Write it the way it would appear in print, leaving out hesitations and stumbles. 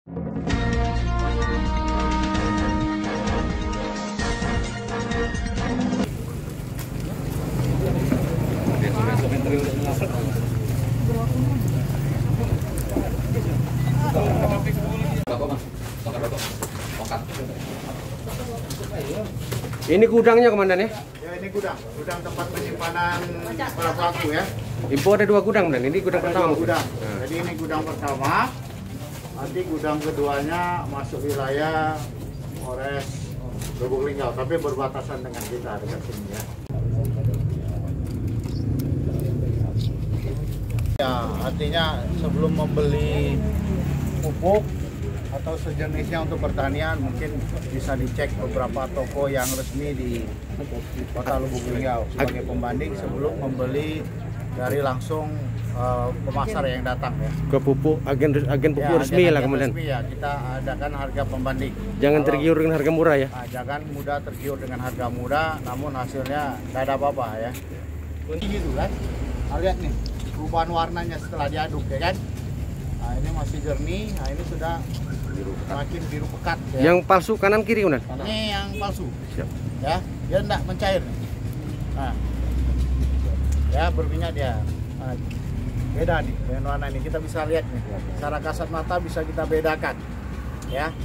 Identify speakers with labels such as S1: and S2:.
S1: Ini gudangnya komandan ya?
S2: Ya ini gudang tempat penyimpanan para pelaku ya.
S1: Info ada 2 gudang komandan. Ini gudang pertama.
S2: Gudang. Jadi ini gudang pertama. Nanti gudang keduanya masuk wilayah Polres Lubuk Linggau, tapi berbatasan dengan kita dekat sini ya. Ya, artinya sebelum membeli pupuk atau sejenisnya untuk pertanian mungkin bisa dicek beberapa toko yang resmi di Kota Lubuk Linggau sebagai pembanding sebelum membeli dari langsung pemasar yang datang ya.
S1: Ke pupuk agen pupuk resmi lah komandan.
S2: Resmi ya, kita adakan harga pembanding.
S1: Jangan tergiur dengan harga murah ya.
S2: Jangan mudah tergiur dengan harga murah, namun hasilnya tidak ada apa-apa ya. Ini gitu kan. Nah, lihat nih perubahan warnanya setelah diaduk ya kan. Nah, ini masih jernih, nah ini sudah semakin biru pekat ya.
S1: Yang palsu kanan kiri komandan.
S2: Ini yang palsu.
S1: Siap.
S2: Ya, dia tidak mencair. Nah. Ya, berminyak dia. Nah, beda nih dengan warna ini, kita bisa lihat nih. Secara kasat mata bisa kita bedakan. Ya.